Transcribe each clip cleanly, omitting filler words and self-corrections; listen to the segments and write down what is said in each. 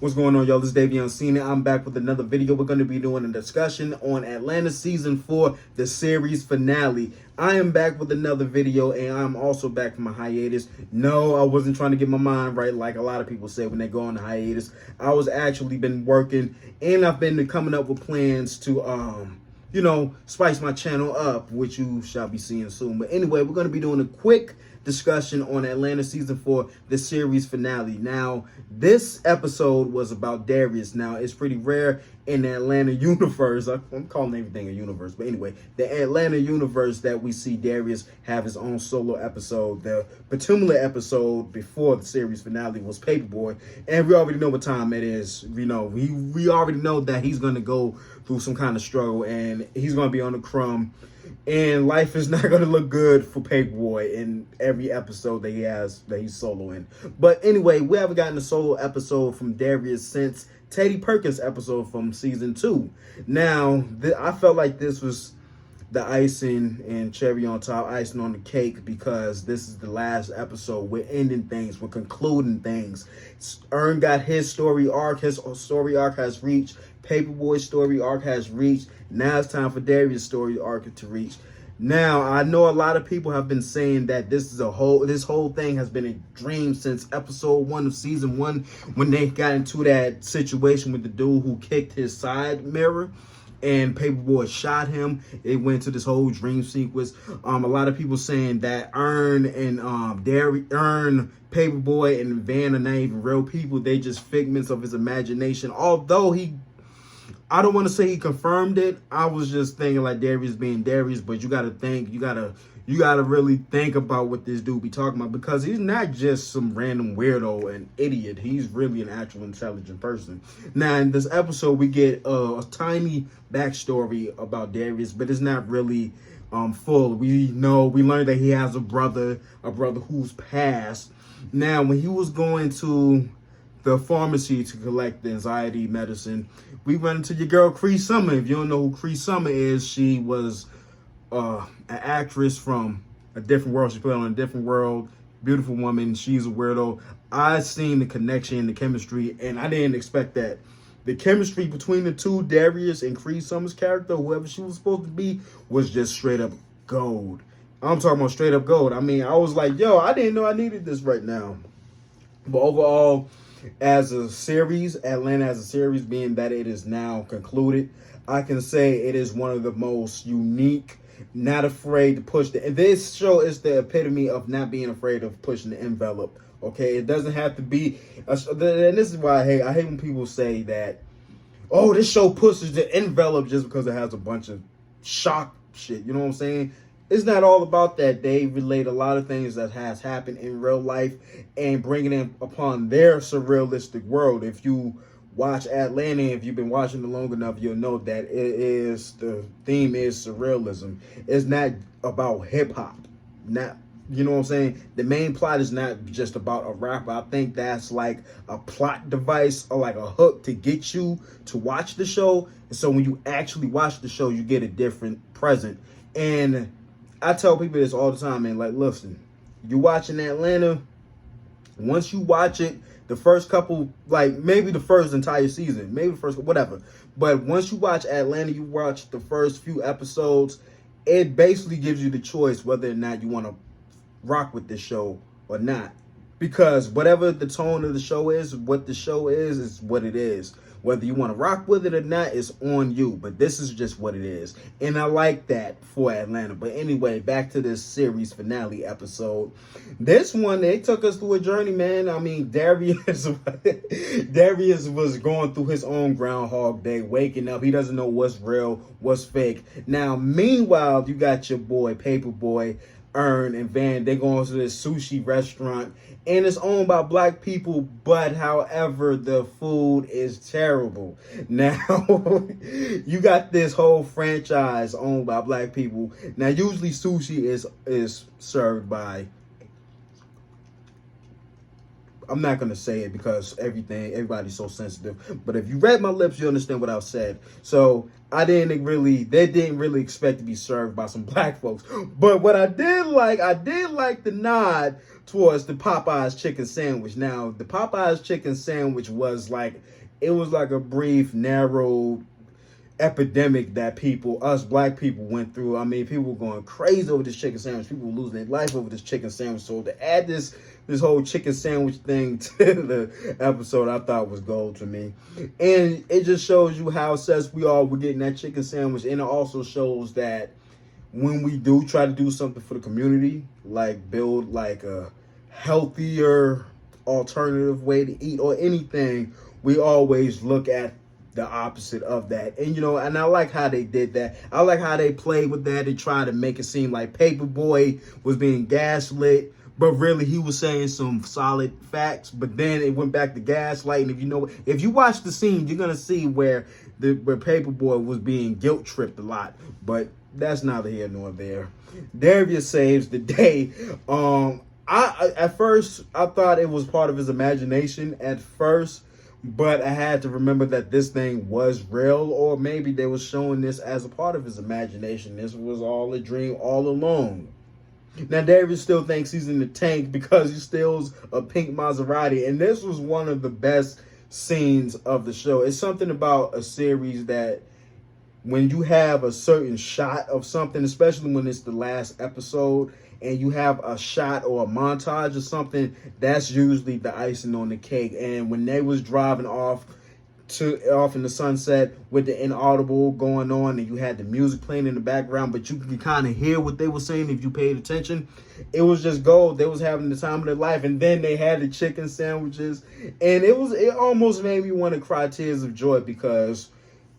What's going on, y'all? This is Davion Cena. I'm back with another video. We're going to be doing a discussion on Atlanta Season 4, the series finale. I am back with another video, and I'm also back from my hiatus. No, I wasn't trying to get my mind right like a lot of people say when they go on the hiatus. I was actually been working, and I've been coming up with plans to, spice my channel up, which you shall be seeing soon. But anyway, we're going to be doing a quick discussion on Atlanta Season 4, the series finale. Now, this episode was about Darius. Now, it's pretty rare in the Atlanta universe. I'm calling everything a universe. But anyway, the Atlanta universe that we see Darius have his own solo episode. The particular episode before the series finale was Paperboy. And we already know what time it is. We already know that he's going to go through some kind of struggle. And he's going to be on the crumb. And life is not going to look good for Paperboy in every episode that he's soloing. But anyway, we haven't gotten a solo episode from Darius since Teddy Perkins episode from season 2. Now, I felt like this was the icing and cherry on top, icing on the cake, because this is the last episode. We're ending things. We're concluding things. Earn got his story arc. His story arc has reached. Paperboy's story arc has reached. Now it's time for Darius' story arc to reach. Now, I know a lot of people have been saying that this whole thing has been a dream since episode 1 of season 1, when they got into that situation with the dude who kicked his side mirror and Paperboy shot him. It went to this whole dream sequence. A lot of people saying that Earn and Paperboy and Van are not even real people. They just figments of his imagination. Although I don't want to say he confirmed it. I was just thinking like Darius being Darius, but you got to really think about what this dude be talking about, because he's not just some random weirdo and idiot. He's really an actual intelligent person. Now, in this episode, we get a tiny backstory about Darius, but it's not really full. We learned that he has a brother who's passed. Now, when he was going to the pharmacy to collect the anxiety medicine, we run into your girl Cree Summer. If you don't know who Cree Summer is, she was an actress from a different world. She played on a different world. Beautiful woman. She's a weirdo. I seen the connection, the chemistry, and I didn't expect that. The chemistry between the two, Darius and Cree Summer's character, whoever she was supposed to be, was just straight up gold. I'm talking about straight up gold. I mean, I was like, yo, I didn't know I needed this right now. But overall, as a series, Atlanta as a series, being that it is now concluded, I can say it is one of the most unique, not afraid to push this show is the epitome of not being afraid of pushing the envelope. Okay, it doesn't have to be, and this is why I hate when people say that, oh, this show pushes the envelope just because it has a bunch of shock shit. You know what I'm saying? It's not all about that. They relate a lot of things that has happened in real life and bringing it upon their surrealistic world. If you watch Atlanta, if you've been watching it long enough, you'll know that the theme is surrealism. It's not about hip hop. You know what I'm saying? The main plot is not just about a rapper. I think that's like a plot device or like a hook to get you to watch the show. And so when you actually watch the show, you get a different present. And I tell people this all the time, man. Like, listen, you're watching Atlanta. Once you watch it, the first couple, like maybe the first entire season, maybe the first, whatever. But once you watch Atlanta, you watch the first few episodes, it basically gives you the choice whether or not you want to rock with this show or not. Because whatever the tone of the show is, what the show is what it is. Whether you want to rock with it or not, it's on you. But this is just what it is. And I like that for Atlanta. But anyway, back to this series finale episode. This one, they took us through a journey, man. I mean, Darius was going through his own Groundhog Day, waking up. He doesn't know what's real, what's fake. Now, meanwhile, you got your boy, Paperboy, Earn, and Van. They going to this sushi restaurant, and it's owned by black people, but however, the food is terrible. Now, you got this whole franchise owned by black people. Now, usually sushi is served by I'm not gonna say it because everybody's so sensitive. But if you read my lips, you understand what I said. So they didn't really expect to be served by some black folks. But what I did like the nod towards the Popeyes chicken sandwich. Now, the Popeyes chicken sandwich was like a brief, narrow epidemic that us black people went through. I mean, people were going crazy over this chicken sandwich. People were losing their life over this chicken sandwich. So to add this whole chicken sandwich thing to the episode, I thought was gold to me. And it just shows you how obsessed we are with getting that chicken sandwich. And it also shows that when we do try to do something for the community, like build like a healthier alternative way to eat or anything, we always look at the opposite of that. And and I like how they did that. I like how they played with that and tried to make it seem like Paperboy was being gaslit, but really he was saying some solid facts. But then it went back to gaslighting. If you watch the scene, you're gonna see where Paperboy was being guilt tripped a lot. But that's neither here nor there. Darius saves the day. At first I thought it was part of his imagination at first. But I had to remember that this thing was real, or maybe they were showing this as a part of his imagination. This was all a dream all along. Now, Darius still thinks he's in the tank because he steals a pink Maserati, and this was one of the best scenes of the show. It's something about a series that when you have a certain shot of something, especially when it's the last episode, and you have a shot or a montage or something, that's usually the icing on the cake. And when they was driving off in the sunset with the inaudible going on, and you had the music playing in the background, but you could kind of hear what they were saying if you paid attention, it was just gold. They was having the time of their life. And then they had the chicken sandwiches, and it almost made me want to cry tears of joy because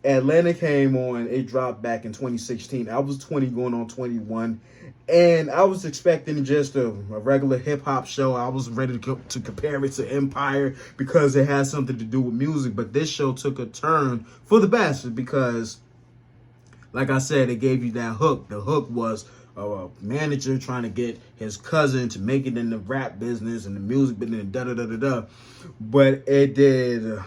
Atlanta came on. It dropped back in 2016. I was 20 going on 21. And I was expecting just a regular hip-hop show. I was ready to compare it to Empire because it has something to do with music. But this show took a turn for the best because, like I said, it gave you that hook. The hook was a manager trying to get his cousin to make it in the rap business and the music business, da-da-da-da-da. But it did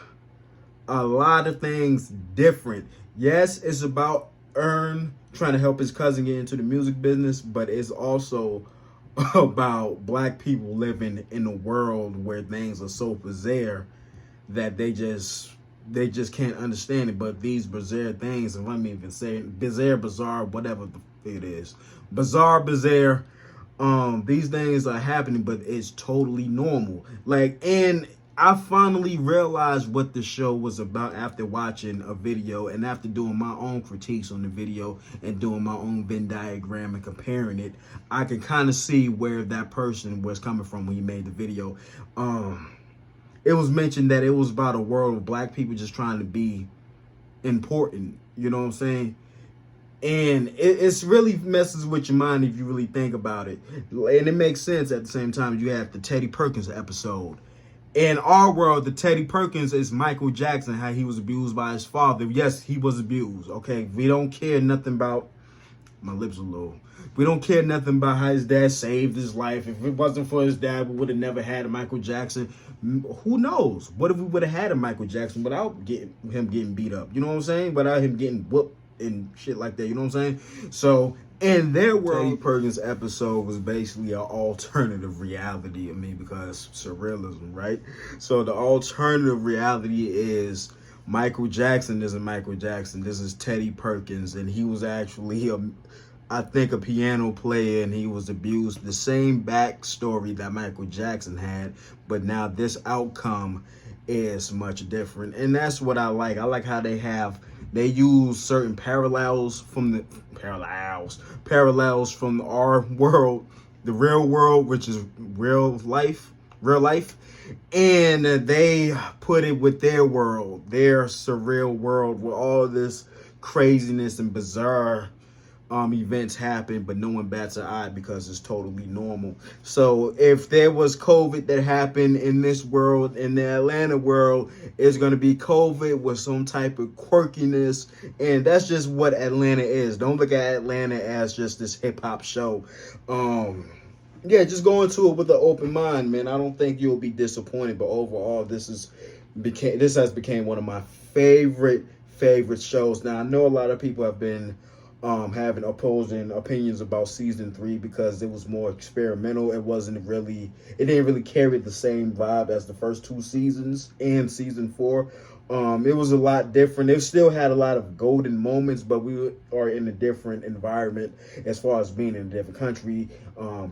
a lot of things different. Yes, it's about Earn trying to help his cousin get into the music business, but it's also about black people living in a world where things are so bizarre that they just can't understand it. But these bizarre things, and let me even say it, bizarre, whatever it is, bizarre, these things are happening, but it's totally normal. And I finally realized what the show was about after watching a video and after doing my own critiques on the video and doing my own Venn diagram and comparing it. I could kind of see where that person was coming from when he made the video. It was mentioned that it was about a world of black people just trying to be important. You know what I'm saying? And it's really messes with your mind if you really think about it. And it makes sense at the same time. You have the Teddy Perkins episode. In our world, the Teddy Perkins is Michael Jackson, how he was abused by his father. Yes, he was abused, okay? We don't care nothing about... My lips are low. We don't care nothing about how his dad saved his life. If it wasn't for his dad, we would have never had a Michael Jackson. Who knows? What if we would have had a Michael Jackson without him getting beat up? You know what I'm saying? Without him getting whooped and shit like that. You know what I'm saying? So... in their world, Teddy Perkins episode was basically an alternative reality. I mean, because surrealism, right? So the alternative reality is Michael Jackson isn't Michael Jackson. This is Teddy Perkins, and he was actually I think a piano player, and he was abused. The same backstory that Michael Jackson had, but now this outcome is much different, and that's what I like. I like how they use certain parallels from our world, the real world, which is real life, and they put it with their world, their surreal world, where all this craziness and bizarre events happen, but no one bats an eye because it's totally normal. So if there was COVID that happened in this world, in the Atlanta world, it's going to be COVID with some type of quirkiness, and that's just what Atlanta is. Don't look at Atlanta as just this hip-hop show. Yeah, just go into it with an open mind, man. I don't think you'll be disappointed. But overall, this has became one of my favorite shows. Now I know a lot of people have been having opposing opinions about season 3 because it was more experimental. It didn't really carry the same vibe as the first 2 seasons and season 4. It was a lot different. It still had a lot of golden moments, but we are in a different environment as far as being in a different country,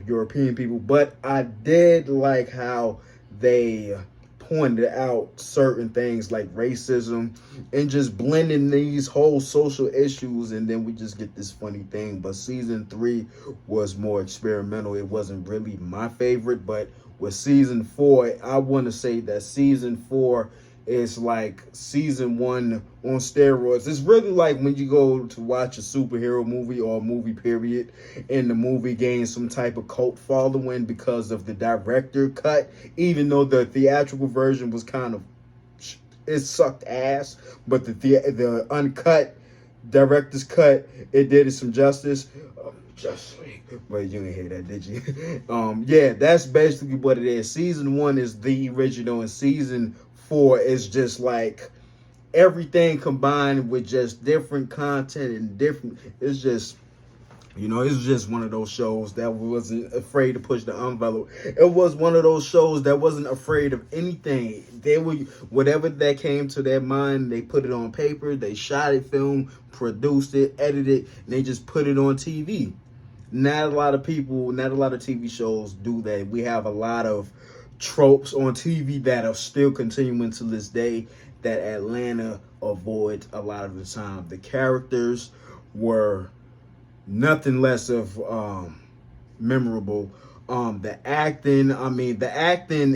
European people. But I did like how they pointed out certain things like racism and just blending these whole social issues, and then we just get this funny thing. But season 3 was more experimental. It wasn't really my favorite, but with season 4, I want to say that season 4 is like season 1 on steroids. It's really like when you go to watch a superhero movie or a movie period, and the movie gains some type of cult following because of the director cut, even though the theatrical version was kind of, it sucked ass, but the uncut director's cut, it did it some justice. But you didn't hear that, did you? Yeah, that's basically what it is. Season 1 is the original, and season 4 is just like everything combined with just different content and different. It's just, it's just one of those shows that wasn't afraid to push the envelope. It was one of those shows that wasn't afraid of anything. They were, whatever that came to their mind, they put it on paper, they shot it, filmed, produced it, edited it, and they just put it on TV. Not a lot of TV shows do that. We have a lot of tropes on TV that are still continuing to this day that Atlanta avoids a lot of the time. The characters were nothing less of memorable. The acting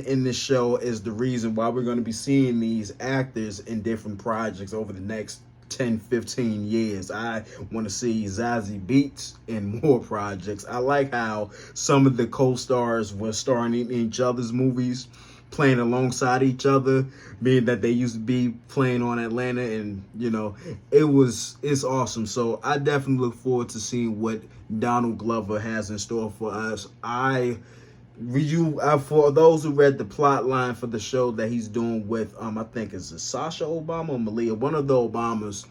in this show is the reason why we're going to be seeing these actors in different projects over the next 10-15 years. I want to see Zazie Beetz in more projects. I like how some of the co-stars were starring in each other's movies, playing alongside each other, being that they used to be playing on Atlanta, and it's awesome. So I definitely look forward to seeing what Donald Glover has in store for us. For those who read the plot line for the show that he's doing with I think it's Sasha Obama or Malia, one of the Obamas.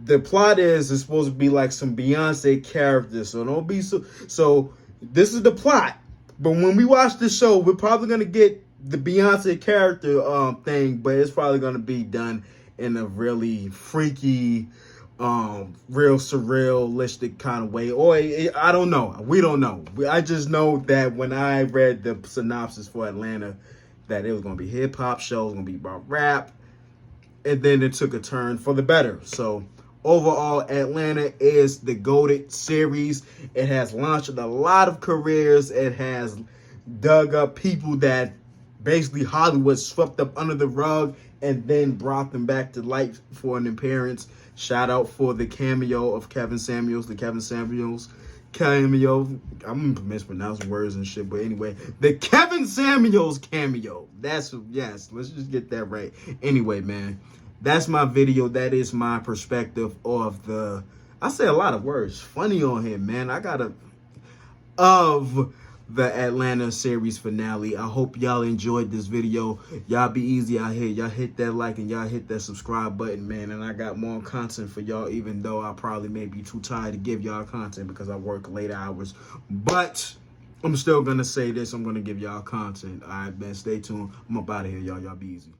The plot is it's supposed to be like some Beyonce character, so don't be so this is the plot. But when we watch the show, we're probably gonna get the Beyonce character thing, but it's probably gonna be done in a really freaky, real surrealistic kind of way, or I don't know. We don't know. I just know that when I read the synopsis for Atlanta, that it was gonna be hip hop show, it was gonna be about rap, and then it took a turn for the better. So overall, Atlanta is the GOATed series. It has launched a lot of careers. It has dug up people that basically Hollywood swept up under the rug and then brought them back to life for an appearance. Shout out for the cameo of Kevin Samuels, cameo. I'm mispronouncing words and shit, but anyway, the Kevin Samuels cameo. Let's just get that right. Anyway, man, that's my video. That is my perspective of I say a lot of words. Funny on here, man. Of the Atlanta series finale. I hope y'all enjoyed this video. Y'all be easy out here. Y'all hit that like and y'all hit that subscribe button, man. And I got more content for y'all, even though I probably may be too tired to give y'all content because I work late hours. But I'm still going to say this. I'm going to give y'all content. All right, man. Stay tuned. I'm up out of here, y'all. Y'all be easy.